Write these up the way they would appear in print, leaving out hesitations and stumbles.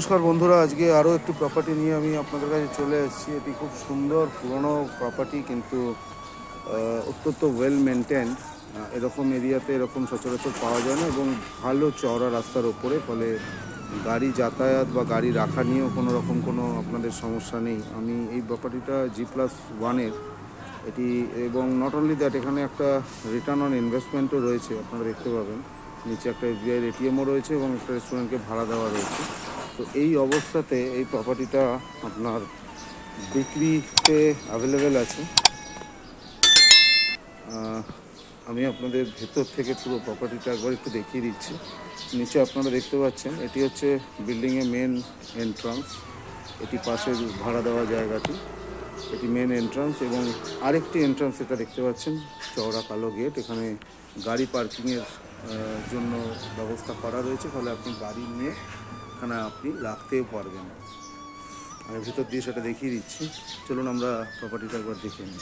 নমস্কার বন্ধুরা, আজকে আরও একটি প্রপার্টি নিয়ে আমি আপনাদের কাছে চলে এসেছি। এটি খুব সুন্দর পুরনো প্রপার্টি, কিন্তু অত্যন্ত ওয়েল মেনটেন্ড। এরকম এরিয়াতে এরকম সচরাচর পাওয়া যায় না এবং ভালো চওড়া রাস্তার ওপরে, ফলে গাড়ি যাতায়াত বা গাড়ি রাখা নিয়েও কোনো রকম কোনো আপনাদের সমস্যা নেই। আমি এই প্রপার্টিটা G+1-এর এটি, এবং নট অনলি দ্যাট, এখানে একটা রিটার্ন অন ইনভেস্টমেন্টও রয়েছে। আপনারা দেখতে পাবেন নিচে একটা SBI ATMও রয়েছে এবং একটা রেস্টুরেন্টকে ভাড়া দেওয়া রয়েছে। তো এই অবস্থাতে এই প্রপার্টিটা আপনার বিক্রিতে অ্যাভেলেবেল আছে। আমি আপনাদের ভেতর থেকে পুরো প্রপার্টিটা একবার একটু দেখিয়ে দিচ্ছি। নিচে আপনারা দেখতে পাচ্ছেন এটি হচ্ছে বিল্ডিংয়ের মেন এন্ট্রান্স। এটি পাশে ভাড়া দেওয়া জায়গাটি, এটি মেন এন্ট্রান্স। এবং আরেকটি এন্ট্রান্স এটা দেখতে পাচ্ছেন, চওড়া কালো গেট। এখানে গাড়ি পার্কিংয়ের জন্য ব্যবস্থা করা রয়েছে, ফলে আপনি গাড়ি নিয়ে এখানে আপনি রাখতেও পারবেন। আমি ভিতর দিয়ে সেটা দেখিয়ে দিচ্ছি। চলুন আমরা প্রপার্টিটা একবার দেখে নিই।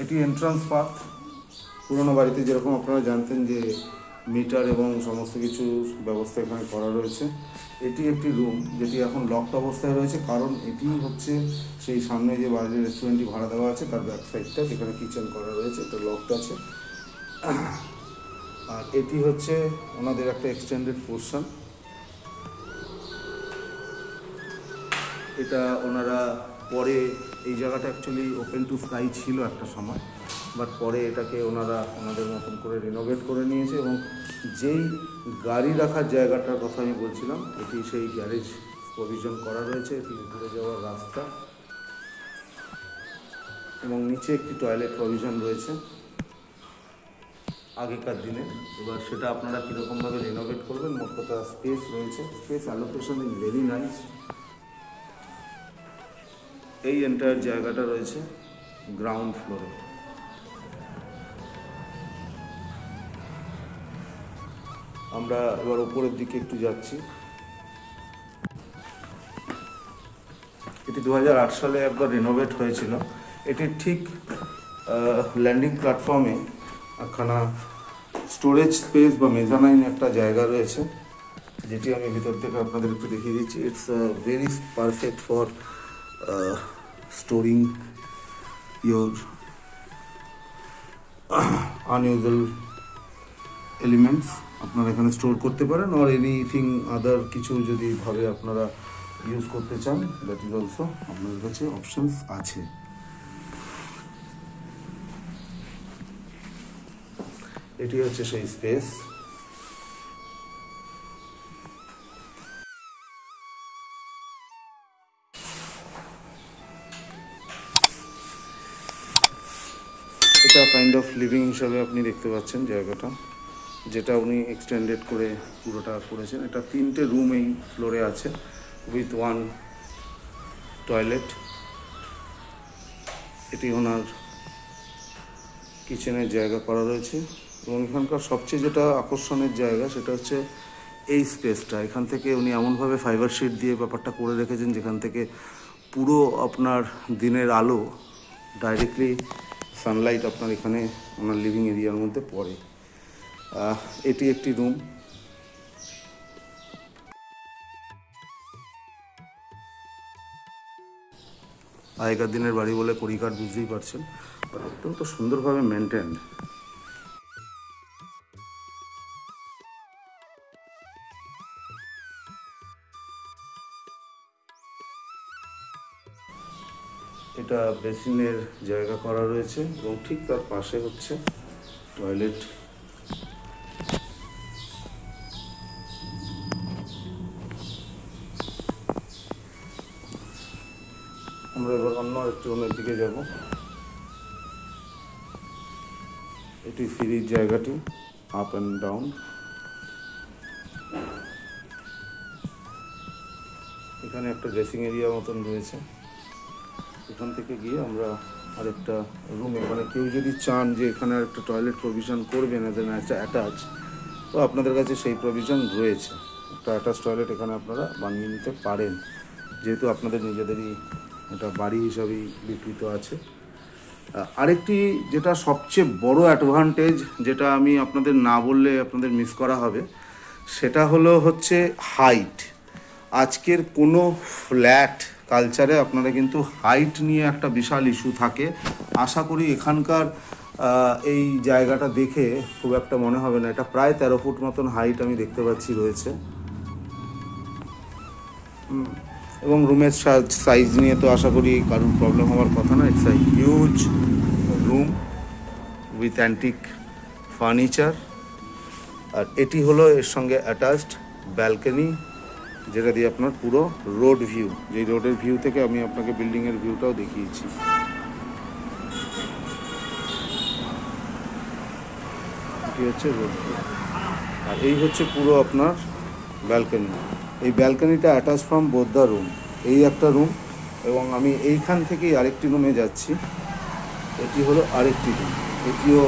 এটি এন্ট্রান্স পাথ। পুরোনো বাড়িতে যেরকম আপনারা জানতেন যে মিটার এবং সমস্ত কিছু ব্যবস্থা এখানে করা রয়েছে। এটি একটি রুম যেটি এখন লকড অবস্থায় রয়েছে, কারণ এটি হচ্ছে সেই সামনে যে বাইরের রেস্টুরেন্টটি ভাড়া দেওয়া আছে তার ব্যাক সাইডটা, যেখানে কিচেন করা রয়েছে, এটা লকড আছে। আর এটি হচ্ছে ওনাদের একটা এক্সটেন্ডেড পোর্শন। এটা ওনারা পরে, এই জায়গাটা অ্যাকচুয়ালি ওপেন টু স্কাই ছিল একটা সময়, বাট পরে এটাকে ওনারা ওনাদের মতন করে রিনোভেট করে নিয়েছে। এবং যেই গাড়ি রাখার জায়গাটার কথা আমি বলছিলাম, এটি সেই গ্যারেজ প্রভিশন করা রয়েছে। এটি উপরে যাওয়ার রাস্তা এবং নিচে একটি টয়লেট প্রভিশন রয়েছে আগেকার দিনে। এবার সেটা আপনারা কীরকমভাবে রিনোভেট করবেন, মোট কথা স্পেস রয়েছে, space allocation is very nice. এই এন্টায়ার জায়গাটা রয়েছে গ্রাউন্ড ফ্লোরে। আমরা এবার উপরের দিকে একটু যাচ্ছি। এটি 2008 সালে একবার রিনোভেট হয়েছিল। এটির ঠিক ল্যান্ডিং প্ল্যাটফর্মে একখানা স্টোরেজ স্পেস বা মেজানাইন একটা জায়গা রয়েছে, যেটি আমি ভিতর থেকে আপনাদের একটু দেখিয়ে দিচ্ছি। It's very perfect for storing your unusual elements আপনারা এখানে স্টোর করতে পারেন, or anything আদার কিছু যদি ভাবে আপনারা ইউজ করতে চান, দ্যাট ইজ অলসো আপনাদের কাছে অপশনস আছে। এটি হচ্ছে সেই স্পেস। এটা কাইন্ড অফ লিভিং হিসাবে আপনি দেখতে পাচ্ছেন জায়গাটা, যেটা উনি এক্সটেন্ডেড করে পুরোটা করেছেন। এটা 3টে রুম এই ফ্লোরে আছে, উইথ 1 টয়লেট। এটি ওনার কিচেনের জায়গা করা রয়েছে। এবং এখানকার সবচেয়ে যেটা আকর্ষণের জায়গা, সেটা হচ্ছে এই স্পেসটা। এখান থেকে উনি এমনভাবে ফাইবার শিট দিয়ে ব্যাপারটা করে রেখেছেন, যেখান থেকে পুরো আপনার দিনের আলো ডাইরেক্টলি সানলাইট আপনার এখানে ওনার লিভিং এরিয়ার মধ্যে পড়ে। এটি একটি রুম। আগেকার দিনের বাড়ি বলে কড়িকাঠ, বুঝতেই পারছেন, বাট অত্যন্ত সুন্দরভাবে মেনটেন। এটা বেসিনের জায়গা করা রয়েছে এবং ঠিক তার পাশে হচ্ছে টয়লেট। আমরা এবার অন্য একটু রুমের দিকে যাব। এটি সিঁড়ির জায়গাটি, আপ অ্যান্ড ডাউন। এখানে একটা ড্রেসিং এরিয়া মতন রয়েছে। এখান থেকে গিয়ে আমরা আরেকটা রুমে, মানে কেউ যদি চান যে এখানে একটা টয়লেট প্রভিশন করবেন একটা অ্যাটাচ, তো আপনাদের কাছে সেই প্রভিশন রয়েছে। একটা অ্যাটাচ টয়লেট এখানে আপনারা বানিয়ে নিতে পারেন, যেহেতু আপনাদের নিজেদেরই এটা বাড়ি হিসাবেই বিকৃত আছে। আরেকটি যেটা সবচেয়ে বড় অ্যাডভান্টেজ, যেটা আমি আপনাদের না বললে আপনাদের মিস করা হবে, সেটা হচ্ছে হাইট। আজকের কোনো ফ্ল্যাট কালচারে আপনারা কিন্তু হাইট নিয়ে একটা বিশাল ইস্যু থাকে। আশা করি এখানকার এই জায়গাটা দেখে খুব একটা মনে হবে না। এটা প্রায় 13 ফুট মতন হাইট আমি দেখতে পাচ্ছি রয়েছে। এবং রুমের সাইজ নিয়ে তো আশা করি কারোর প্রবলেম হওয়ার কথা না। It's a huge room with antique furniture. আর এটি হলো এর সঙ্গে অ্যাটাচড ব্যালকনি, যেটা দিয়ে আপনার পুরো রোড ভিউ, যেই রোডের ভিউ থেকে আমি আপনাকে বিল্ডিংয়ের ভিউটাও দেখিয়েছি। এটি হচ্ছে রোড ভিউ, আর এই হচ্ছে পুরো আপনার ব্যালকনি। এই ব্যালকনিটা attach from both the room. এই একটা রুম, এবং আমি এইখান থেকেই আরেকটি রুমে যাচ্ছি। এটি হলো আরেকটি রুম, এটিও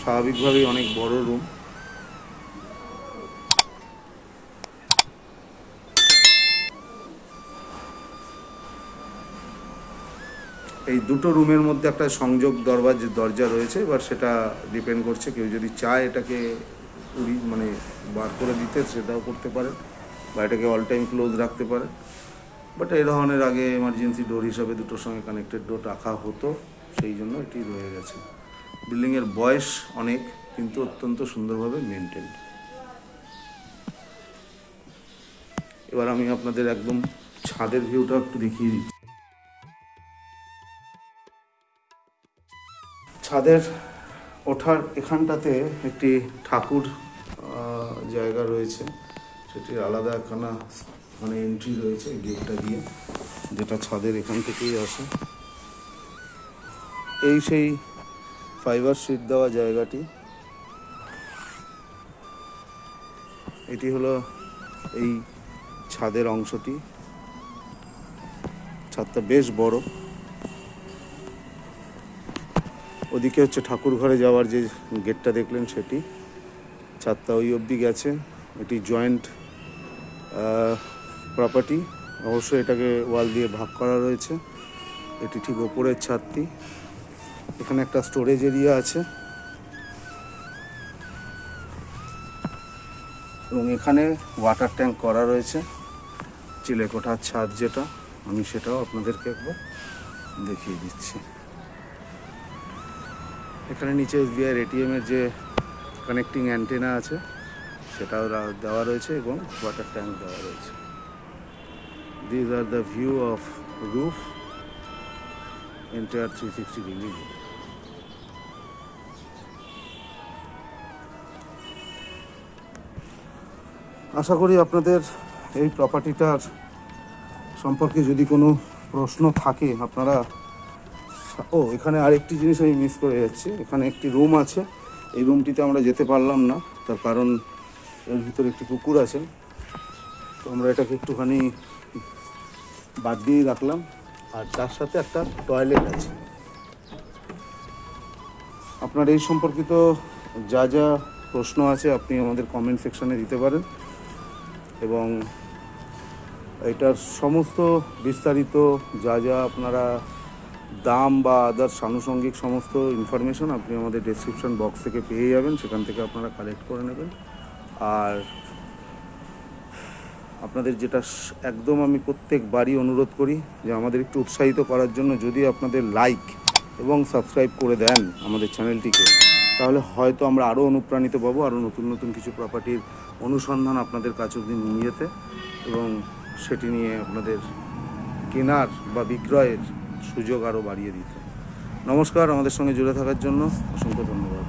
স্বাভাবিকভাবেই অনেক বড় রুম। এই দুটো রুমের মধ্যে একটা সংযোগ দরজা রয়েছে। এবার সেটা ডিপেন্ড করছে, কেউ যদি চায় এটাকে মানে বার করে দিতে সেটাও করতে পারে, বা এটাকে অল টাইম ক্লোজ রাখতে পারে। বাট এই ধরনের আগে এমার্জেন্সি ডোর হিসাবে দুটোর সঙ্গে কানেক্টেড ডোর রাখা হতো, সেই জন্য এটি রয়ে গেছে। বিল্ডিংয়ের বয়স অনেক, কিন্তু অত্যন্ত সুন্দরভাবে মেনটেন। এবার আমি আপনাদের একদম ছাদের ভিউটা একটু দেখিয়ে দিচ্ছি। ছাদের ওঠার এখানটাতে একটি ঠাকুর জায়গা রয়েছে, সেটির আলাদা একখানা মানে এন্ট্রি রয়েছে গেটটা দিয়ে, যেটা ছাদের এখান থেকেই আসে। এই সেই ফাইবার শিট দেওয়া জায়গাটি। এটি হলো এই ছাদের অংশটি। ছাদটা বেশ বড়। ওদিকে হচ্ছে ঠাকুর ঘরে যাওয়ার যে গেটটা দেখলেন সেটি। ছাদটা ওই অবধি গেছে। এটি জয়েন্ট প্রপার্টি, অবশ্যই এটাকে ওয়াল দিয়ে ভাগ করা রয়েছে। এটি ঠিক ওপরের ছাদটি। এখানে একটা স্টোরেজ এরিয়া আছে, এবং এখানে ওয়াটার ট্যাঙ্ক করা রয়েছে। চিলেকোঠার ছাদ যেটা, আমি সেটাও আপনাদেরকে একবার দেখিয়ে দিচ্ছি। এখানে নিচে SBI ATM-এর যে কানেক্টিং অ্যান্টেনা আছে সেটাও দেওয়া রয়েছে, এবং ওয়াটার ট্যাঙ্ক দেওয়া রয়েছে। This are the view of roof, entire 360 degree. আশা করি আপনাদের এই প্রপার্টিটার সম্পর্কে যদি কোনো প্রশ্ন থাকে আপনারা, এখানে আরেকটি জিনিস আমি মিস করে যাচ্ছি। এখানে একটি রুম আছে, এই রুমটিতে আমরা যেতে পারলাম না, তার কারণ এর ভিতরে একটি কুকুর আছে। তো আমরা এটাকে একটুখানি বাদ দিয়ে রাখলাম। আর তার সাথে একটা টয়লেট আছে। আপনার এই সম্পর্কিত যা যা প্রশ্ন আছে আপনি আমাদের কমেন্ট সেকশানে দিতে পারেন, এবং এটার সমস্ত বিস্তারিত যা যা আপনারা দাম বা আদার্স আনুষঙ্গিক সমস্ত ইনফরমেশন আপনি আমাদের ডেসক্রিপশন বক্স থেকে পেয়ে যাবেন, সেখান থেকে আপনারা কালেক্ট করে নেবেন। আর আপনাদের যেটা একদম আমি প্রত্যেকবারই অনুরোধ করি যে আমাদের একটু উৎসাহিত করার জন্য যদি আপনাদের লাইক এবং সাবস্ক্রাইব করে দেন আমাদের চ্যানেলটিকে, তাহলে হয়তো আমরা আরও অনুপ্রাণিত পাবো, আরও নতুন নতুন কিছু প্রপার্টির অনুসন্ধান আপনাদের কাছে অবধি নিয়ে যেতে, এবং সেটি নিয়ে আপনাদের কেনার বা বিক্রয়ের সুযোগ আরও বাড়িয়ে দিতে। নমস্কার, আমাদের সঙ্গে জুড়ে থাকার জন্য অসংখ্য ধন্যবাদ।